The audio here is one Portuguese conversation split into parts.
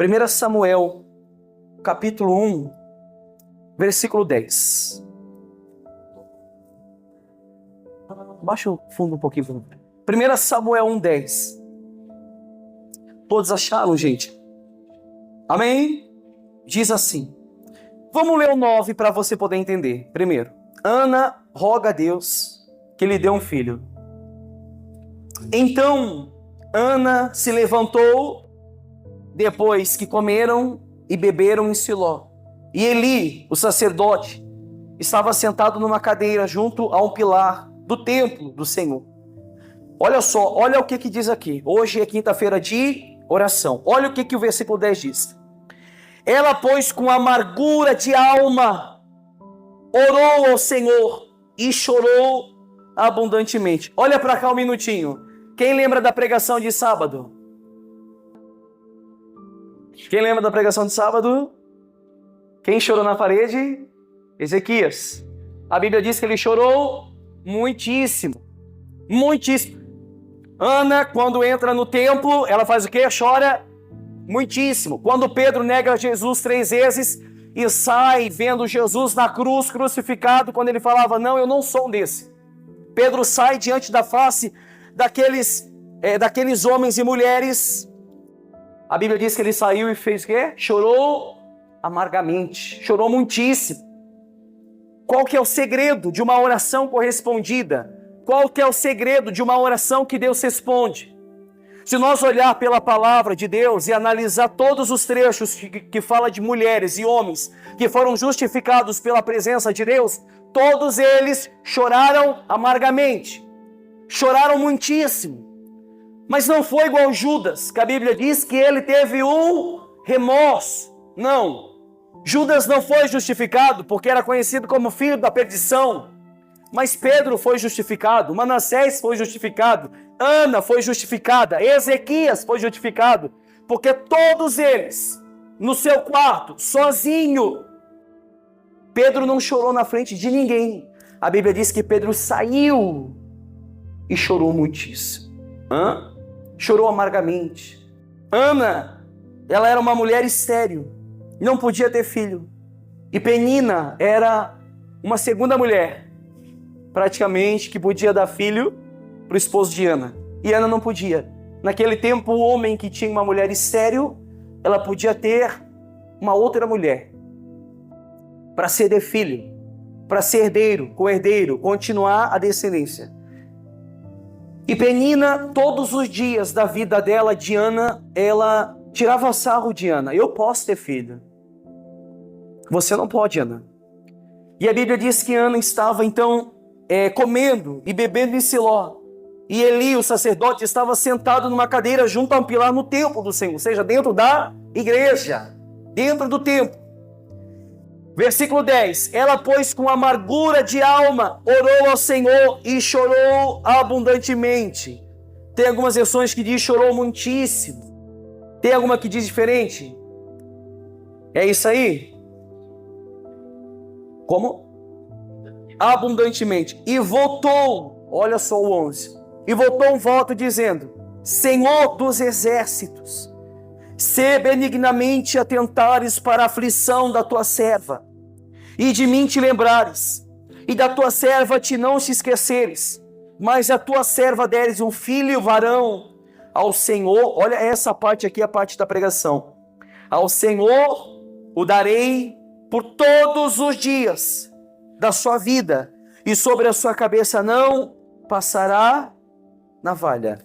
1 Samuel, capítulo 1, versículo 10. Baixa o fundo um pouquinho. 1 Samuel 1, 10. Todos acharam, gente? Amém? Diz assim. Vamos ler o 9 para você poder entender. Primeiro, Ana roga a Deus que lhe dê um filho. Então, Ana se levantou depois que comeram e beberam em Siló. E Eli, o sacerdote, estava sentado numa cadeira junto a um pilar do templo do Senhor. Olha só, olha o que diz aqui. Hoje é quinta-feira de oração. Olha o que o versículo 10 diz. Ela, pois, com amargura de alma, orou ao Senhor e chorou abundantemente. Olha para cá um minutinho. Quem lembra da pregação de sábado? Quem lembra da pregação de sábado? Quem chorou na parede? Ezequias. A Bíblia diz que ele chorou muitíssimo. Muitíssimo. Ana, quando entra no templo, ela faz o quê? Chora muitíssimo. Quando Pedro nega Jesus 3 vezes e sai vendo Jesus na cruz crucificado, quando ele falava, não, eu não sou um desse. Pedro sai diante da face daqueles homens e mulheres. A Bíblia diz que ele saiu e fez o quê? Chorou amargamente, chorou muitíssimo. Qual que é o segredo de uma oração correspondida? Qual que é o segredo de uma oração que Deus responde? Se nós olhar pela palavra de Deus e analisar todos os trechos que fala de mulheres e homens que foram justificados pela presença de Deus, todos eles choraram amargamente, choraram muitíssimo. Mas não foi igual Judas, que a Bíblia diz que ele teve um remorso. Não, Judas não foi justificado porque era conhecido como filho da perdição. Mas Pedro foi justificado, Manassés foi justificado, Ana foi justificada, Ezequias foi justificado, porque todos eles, no seu quarto, sozinho, Pedro não chorou na frente de ninguém. A Bíblia diz que Pedro saiu e chorou muitíssimo. Chorou amargamente. Ana, ela era uma mulher estéril, não podia ter filho. E Penina era uma segunda mulher, praticamente, que podia dar filho para o esposo de Ana. E Ana não podia. Naquele tempo, o homem que tinha uma mulher estéril, ela podia ter uma outra mulher para ser filho, para ser herdeiro, co-herdeiro, continuar a descendência. E Penina, todos os dias da vida dela, de Ana, ela tirava sarro de Ana. Eu posso ter filho. Você não pode, Ana. E a Bíblia diz que Ana estava, então, comendo e bebendo em Siló. E Eli, o sacerdote, estava sentado numa cadeira junto a um pilar no templo do Senhor, ou seja, dentro da igreja, dentro do templo. Versículo 10. Ela, pois, com amargura de alma, orou ao Senhor e chorou abundantemente. Tem algumas versões que diz chorou muitíssimo. Tem alguma que diz diferente? É isso aí? Como? Abundantemente. E voltou, olha só o 11. E voltou um voto dizendo, Senhor dos exércitos, se benignamente atentares para a aflição da tua serva, e de mim te lembrares, e da tua serva te não te esqueceres, mas a tua serva deres um filho varão ao Senhor, olha essa parte aqui, a parte da pregação, ao Senhor o darei por todos os dias da sua vida, e sobre a sua cabeça não passará navalha.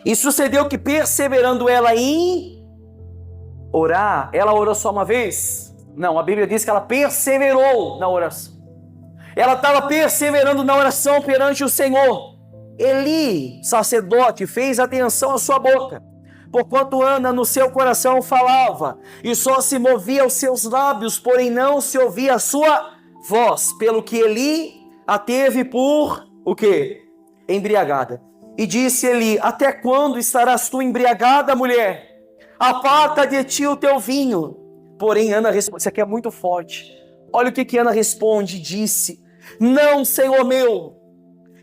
E sucedeu que, perseverando ela em orar, ela orou só uma vez? Não, a Bíblia diz que ela perseverou na oração. Ela estava perseverando na oração perante o Senhor. Eli, sacerdote, fez atenção à sua boca, porquanto Ana no seu coração falava, e só se movia os seus lábios, porém não se ouvia a sua voz, pelo que Eli a teve por o quê? Embriagada. E disse Eli, até quando estarás tu embriagada, mulher? Aparta de ti o teu vinho. Porém Ana responde, isso aqui é muito forte. Olha o que Ana responde, disse, não, Senhor meu,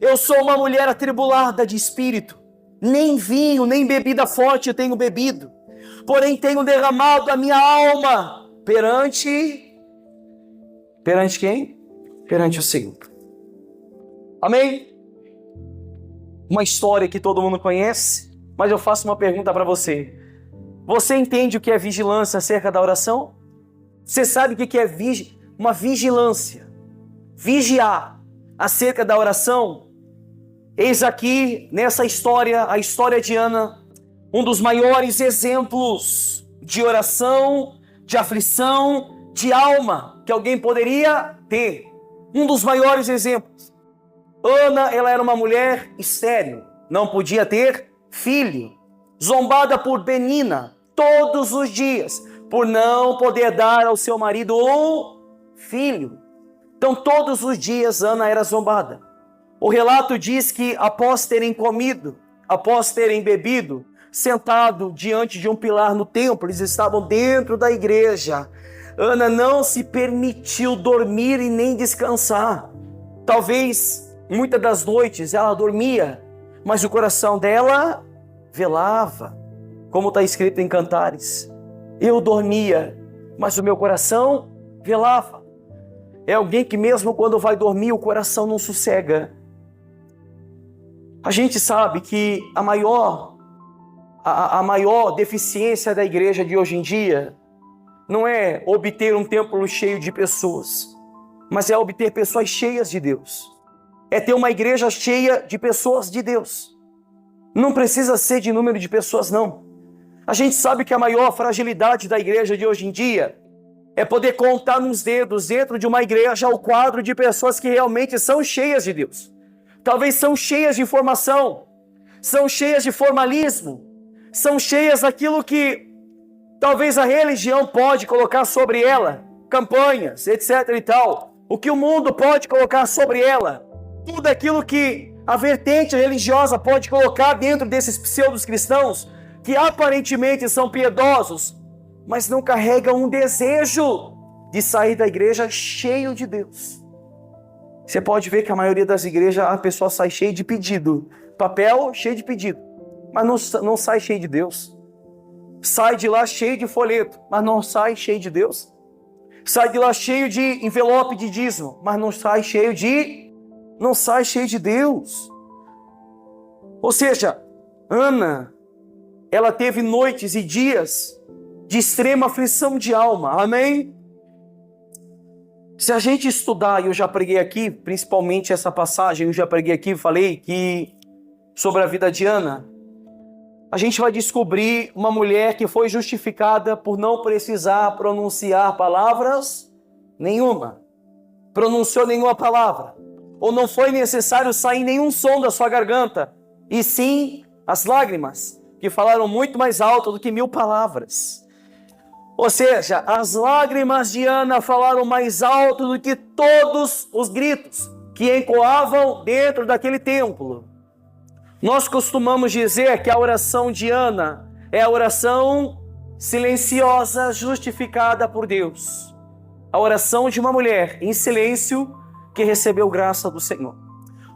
eu sou uma mulher atribulada de espírito, nem vinho, nem bebida forte eu tenho bebido, porém tenho derramado a minha alma perante quem? Perante o Senhor. Amém? Uma história que todo mundo conhece, mas eu faço uma pergunta para você. Você entende o que é vigilância acerca da oração? Você sabe o que é uma vigilância? Vigiar acerca da oração? Eis aqui, nessa história, a história de Ana, um dos maiores exemplos de oração, de aflição, de alma que alguém poderia ter. Um dos maiores exemplos. Ana, ela era uma mulher estéril, não podia ter filho, zombada por Penina todos os dias, por não poder dar ao seu marido um filho. Então todos os dias Ana era zombada. O relato diz que após terem comido, após terem bebido, sentado diante de um pilar no templo, eles estavam dentro da igreja. Ana não se permitiu dormir e nem descansar. Talvez muitas das noites ela dormia, mas o coração dela velava, como está escrito em Cantares. Eu dormia, mas o meu coração velava. É alguém que mesmo quando vai dormir, o coração não sossega. A gente sabe que a maior deficiência da igreja de hoje em dia não é obter um templo cheio de pessoas, mas é obter pessoas cheias de Deus. É ter uma igreja cheia de pessoas de Deus. Não precisa ser de número de pessoas, não. A gente sabe que a maior fragilidade da igreja de hoje em dia é poder contar nos dedos, dentro de uma igreja, o quadro de pessoas que realmente são cheias de Deus. Talvez são cheias de informação, são cheias de formalismo, são cheias daquilo que talvez a religião pode colocar sobre ela, campanhas, etc e tal. O que o mundo pode colocar sobre ela, tudo aquilo que a vertente religiosa pode colocar dentro desses pseudos cristãos, que aparentemente são piedosos, mas não carregam um desejo de sair da igreja cheio de Deus. Você pode ver que a maioria das igrejas, a pessoa sai cheia de pedido, papel cheio de pedido, mas não sai cheio de Deus. Sai de lá cheio de folheto, mas não sai cheio de Deus. Sai de lá cheio de envelope de dízimo, mas não sai cheio de Deus. Ou seja, Ana, ela teve noites e dias de extrema aflição de alma. Amém? Se a gente estudar, e eu já preguei aqui, principalmente essa passagem, eu já preguei aqui, falei que sobre a vida de Ana, a gente vai descobrir uma mulher que foi justificada por não precisar pronunciar palavras nenhuma. Pronunciou nenhuma palavra. Ou não foi necessário sair nenhum som da sua garganta, e sim as lágrimas, que falaram muito mais alto do que 1000 palavras. Ou seja, as lágrimas de Ana falaram mais alto do que todos os gritos que ecoavam dentro daquele templo. Nós costumamos dizer que a oração de Ana é a oração silenciosa justificada por Deus. A oração de uma mulher em silêncio que recebeu graça do Senhor.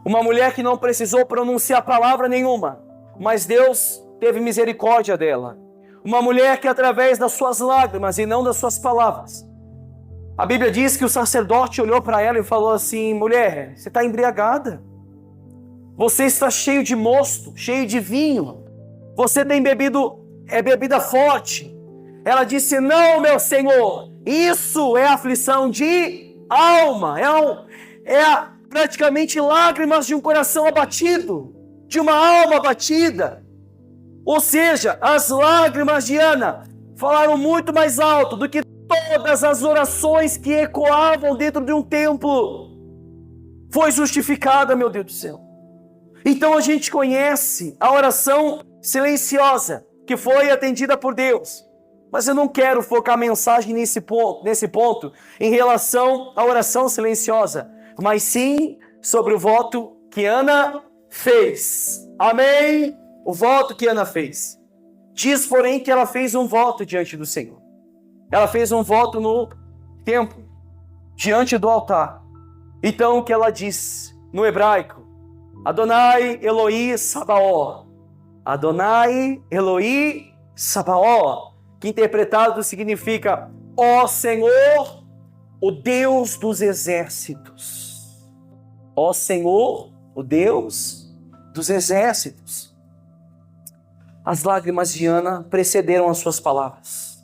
Uma mulher que não precisou pronunciar palavra nenhuma, mas Deus teve misericórdia dela. Uma mulher que através das suas lágrimas e não das suas palavras. A Bíblia diz que o sacerdote olhou para ela e falou assim: mulher, você está embriagada. Você está cheio de mosto, cheio de vinho. Você tem bebido bebida forte. Ela disse: não, meu Senhor, isso é aflição de alma. Praticamente lágrimas de um coração abatido, de uma alma abatida. Ou seja, as lágrimas de Ana falaram muito mais alto do que todas as orações que ecoavam dentro de um templo. Foi justificada, meu Deus do céu. Então a gente conhece a oração silenciosa que foi atendida por Deus. Mas eu não quero focar a mensagem nesse ponto em relação à oração silenciosa, mas sim sobre o voto que Ana fez. Amém? O voto que Ana fez. Diz, porém, que ela fez um voto diante do Senhor. Ela fez um voto no templo, diante do altar. Então o que ela diz no hebraico? Adonai Eloí Sabaoth. Adonai Eloí Sabaó, que interpretado significa ó Senhor, o Deus dos exércitos. Ó Senhor, o Deus dos exércitos. As lágrimas de Ana precederam as suas palavras.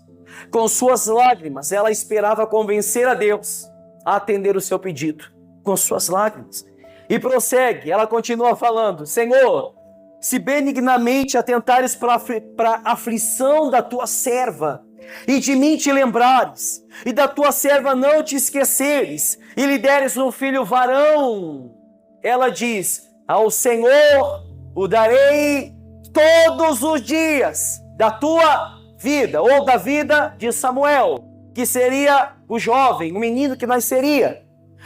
Com suas lágrimas, ela esperava convencer a Deus a atender o seu pedido. Com suas lágrimas. E prossegue, ela continua falando: Senhor, se benignamente atentares para a aflição da tua serva, e de mim te lembrares, e da tua serva não te esqueceres, e lhe deres um filho varão, ela diz: ao Senhor o darei todos os dias da tua vida, ou da vida de Samuel, que seria o jovem, o menino que nasceria.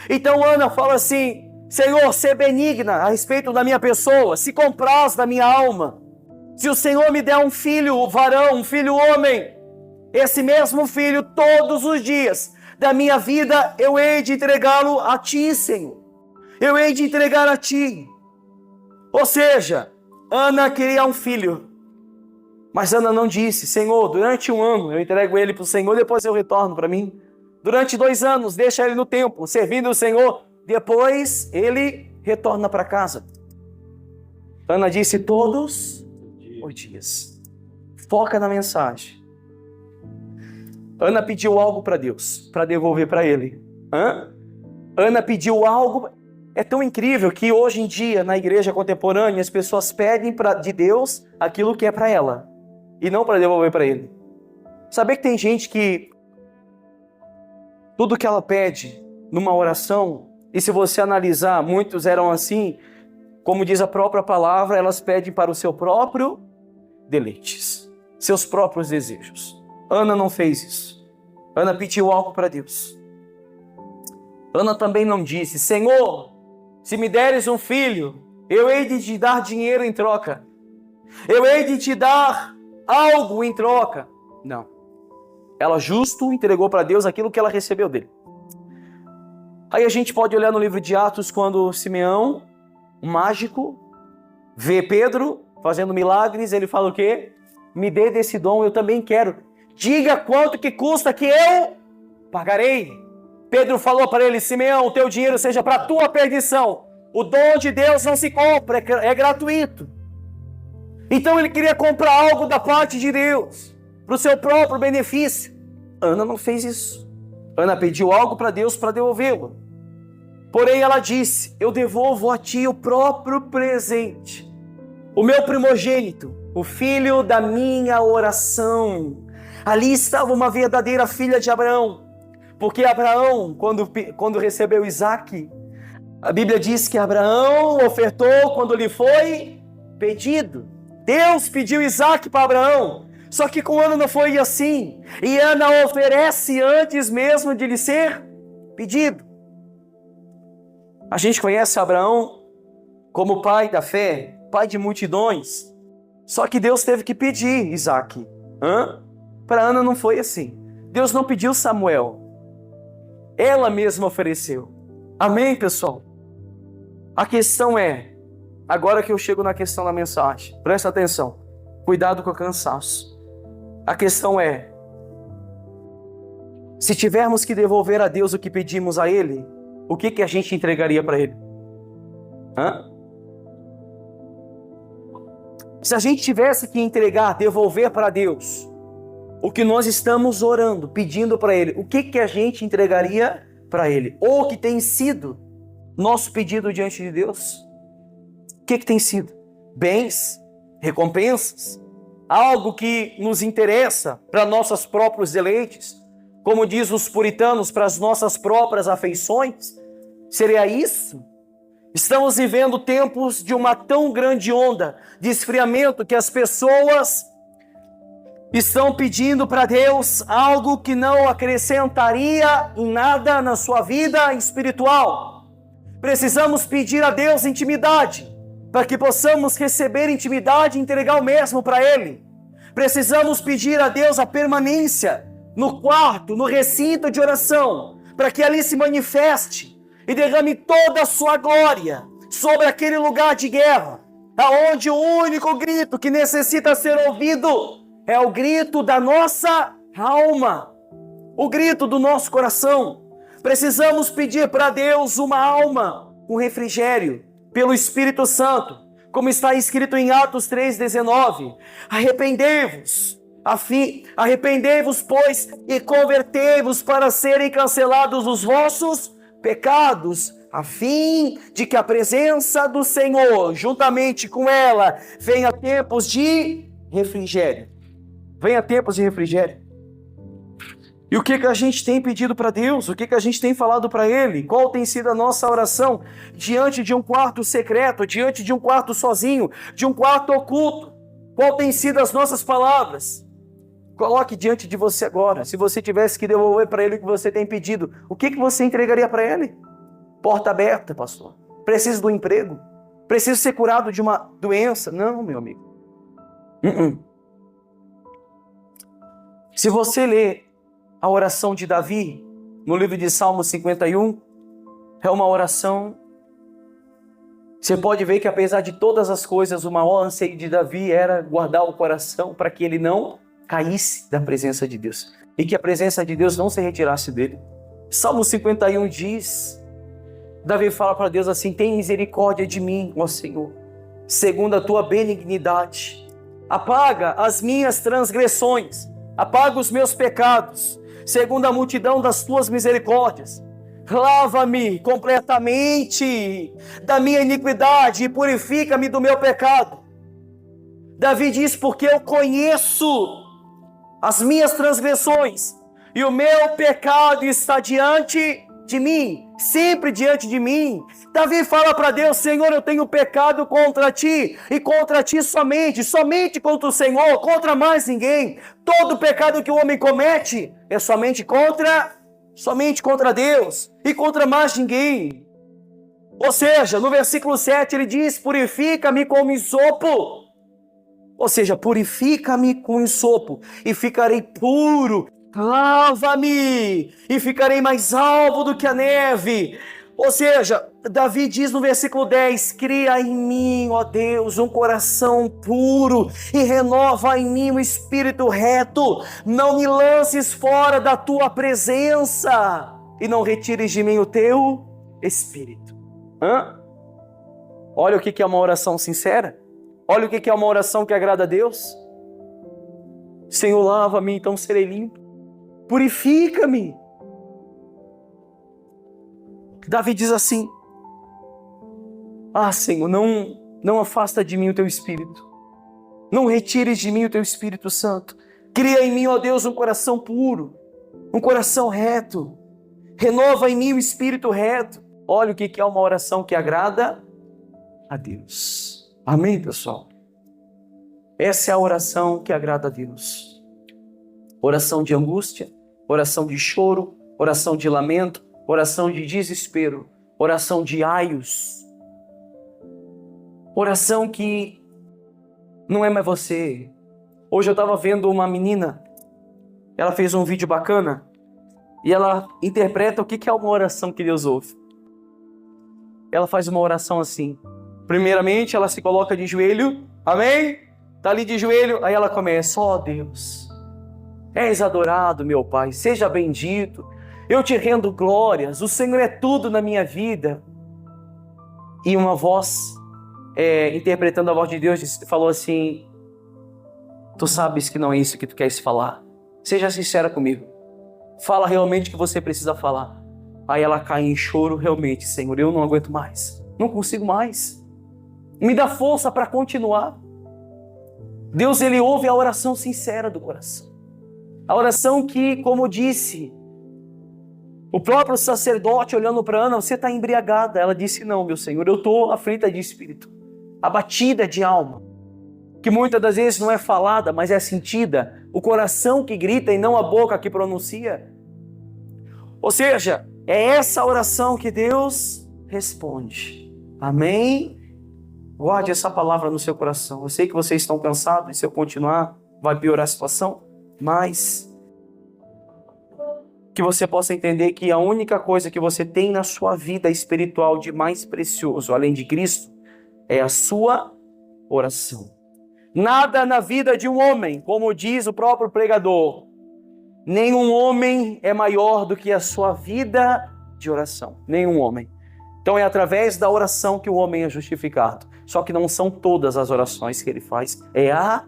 Então Ana fala assim: Senhor, sê benigna a respeito da minha pessoa, se compraz da minha alma. Se o Senhor me der um filho varão, um filho homem, esse mesmo filho todos os dias da minha vida eu hei de entregá-lo a ti, Senhor. Eu hei de entregar a ti. Ou seja, Ana queria um filho, mas Ana não disse: Senhor, durante 1 ano eu entrego ele para o Senhor, depois eu retorno para mim. Durante 2 anos, deixa ele no templo, servindo o Senhor, depois ele retorna para casa. Ana disse: todos os dias. Foca na mensagem. Ana pediu algo para Deus, para devolver para ele. Ana pediu algo. É tão incrível que hoje em dia, na igreja contemporânea, as pessoas pedem de Deus aquilo que é para ela, e não para devolver para ele. Saber que tem gente que tudo que ela pede numa oração, e se você analisar, muitos eram assim, como diz a própria palavra, elas pedem para o seu próprio deleites, seus próprios desejos. Ana não fez isso. Ana pediu algo para Deus. Ana também não disse: Senhor, se me deres um filho, eu hei de te dar dinheiro em troca. Eu hei de te dar algo em troca. Não. Ela justo entregou para Deus aquilo que ela recebeu dele. Aí a gente pode olhar no livro de Atos, quando Simeão, um mágico, vê Pedro fazendo milagres, ele fala o quê? Me dê desse dom, eu também quero. Diga quanto que custa que eu pagarei. Pedro falou para ele: Simeão, o teu dinheiro seja para a tua perdição. O dom de Deus não se compra, é gratuito. Então ele queria comprar algo da parte de Deus, para o seu próprio benefício. Ana não fez isso. Ana pediu algo para Deus para devolvê-lo. Porém ela disse: eu devolvo a ti o próprio presente, o meu primogênito, o filho da minha oração. Ali estava uma verdadeira filha de Abraão, porque Abraão, quando recebeu Isaque, a Bíblia diz que Abraão ofertou quando lhe foi pedido. Deus pediu Isaque para Abraão, só que com Ana não foi assim, e Ana oferece antes mesmo de lhe ser pedido. A gente conhece Abraão como pai da fé, pai de multidões, só que Deus teve que pedir Isaque. Para Ana não foi assim. Deus não pediu Samuel, ela mesma ofereceu. Amém, pessoal? A questão é, agora que eu chego na questão da mensagem, presta atenção, cuidado com o cansaço. A questão é, se tivermos que devolver a Deus o que pedimos a Ele, o que a gente entregaria para Ele? Se a gente tivesse que entregar, devolver para Deus o que nós estamos orando, pedindo para Ele, o que a gente entregaria para Ele? Ou o que tem sido nosso pedido diante de Deus? O que tem sido? Bens? Recompensas? Algo que nos interessa para nossos próprios deleites? Como diz os puritanos, para as nossas próprias afeições? Seria isso? Estamos vivendo tempos de uma tão grande onda de esfriamento que as pessoas estão pedindo para Deus algo que não acrescentaria em nada na sua vida espiritual. Precisamos pedir a Deus intimidade, para que possamos receber intimidade e entregar o mesmo para Ele. Precisamos pedir a Deus a permanência no quarto, no recinto de oração, para que ali se manifeste e derrame toda a sua glória sobre aquele lugar de guerra, aonde o único grito que necessita ser ouvido é o grito da nossa alma, o grito do nosso coração. Precisamos pedir para Deus uma alma, um refrigério, pelo Espírito Santo, como está escrito em Atos 3,19. Arrependei-vos, pois, e convertei-vos para serem cancelados os vossos pecados, a fim de que a presença do Senhor, juntamente com ela, venha tempos de refrigério. Venha tempos de refrigério. E o que a gente tem pedido para Deus? O que a gente tem falado para Ele? Qual tem sido a nossa oração diante de um quarto secreto, diante de um quarto sozinho, de um quarto oculto? Qual tem sido as nossas palavras? Coloque diante de você agora. Se você tivesse que devolver para Ele o que você tem pedido, o que você entregaria para Ele? Porta aberta, pastor. Preciso do emprego? Preciso ser curado de uma doença? Não, meu amigo. Se você ler a oração de Davi, no livro de Salmo 51, é uma oração. Você pode ver que apesar de todas as coisas, o maior anseio de Davi era guardar o coração para que ele não caísse da presença de Deus. E que a presença de Deus não se retirasse dele. Salmo 51 diz, Davi fala para Deus assim: tem misericórdia de mim, ó Senhor, segundo a tua benignidade. Apaga as minhas transgressões, apaga os meus pecados, segundo a multidão das tuas misericórdias. Lava-me completamente da minha iniquidade e purifica-me do meu pecado. Davi diz: porque eu conheço as minhas transgressões e o meu pecado está diante de mim, sempre diante de mim. Davi fala para Deus: Senhor, eu tenho pecado contra ti, e contra ti somente contra o Senhor, contra mais ninguém. Todo pecado que o homem comete é somente contra Deus, e contra mais ninguém. Ou seja, no versículo 7 ele diz: purifica-me com hisopo. Ou seja, purifica-me com hisopo e ficarei puro. Lava-me e ficarei mais alvo do que a neve. Ou seja, Davi diz no versículo 10: cria em mim, ó Deus, um coração puro e renova em mim um espírito reto. Não me lances fora da tua presença e não retires de mim o teu espírito. Olha o que é uma oração sincera. Olha o que é uma oração que agrada a Deus. Senhor, lava-me, então serei limpo. Purifica-me. Davi diz assim: Senhor, não afasta de mim o teu Espírito. Não retires de mim o teu Espírito Santo. Cria em mim, ó Deus, um coração puro, um coração reto. Renova em mim o Espírito reto. Olha o que é uma oração que agrada a Deus. Amém, pessoal? Essa é a oração que agrada a Deus. Oração de angústia, oração de choro, oração de lamento, oração de desespero, oração de aios, oração que não é mais você. Hoje eu estava vendo uma menina, ela fez um vídeo bacana e ela interpreta o que é uma oração que Deus ouve. Ela faz uma oração assim. Primeiramente ela se coloca de joelho, amém? Está ali de joelho, aí ela começa: ó Deus, és adorado, meu Pai, seja bendito. Eu te rendo glórias, o Senhor é tudo na minha vida. E uma voz, interpretando a voz de Deus, falou assim: tu sabes que não é isso que tu queres falar. Seja sincera comigo. Fala realmente o que você precisa falar. Aí ela cai em choro: realmente, Senhor, eu não aguento mais. Não consigo mais. Me dá força para continuar. Deus, Ele ouve a oração sincera do coração. A oração que, como disse o próprio sacerdote olhando para Ana: você está embriagada. Ela disse: não, meu Senhor, eu estou aflita de espírito, abatida de alma, que muitas das vezes não é falada, mas é sentida. O coração que grita e não a boca que pronuncia. Ou seja, é essa oração que Deus responde. Amém? Guarde essa palavra no seu coração. Eu sei que vocês estão cansados e se eu continuar vai piorar a situação, mas que você possa entender que a única coisa que você tem na sua vida espiritual de mais precioso, além de Cristo, é a sua oração. Nada na vida de um homem, como diz o próprio pregador, nenhum homem é maior do que a sua vida de oração. Nenhum homem. Então é através da oração que o homem é justificado. Só que não são todas as orações que ele faz, é a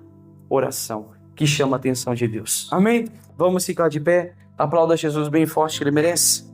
oração que chama a atenção de Deus. Amém? Vamos ficar de pé. Aplauda Jesus bem forte que ele merece.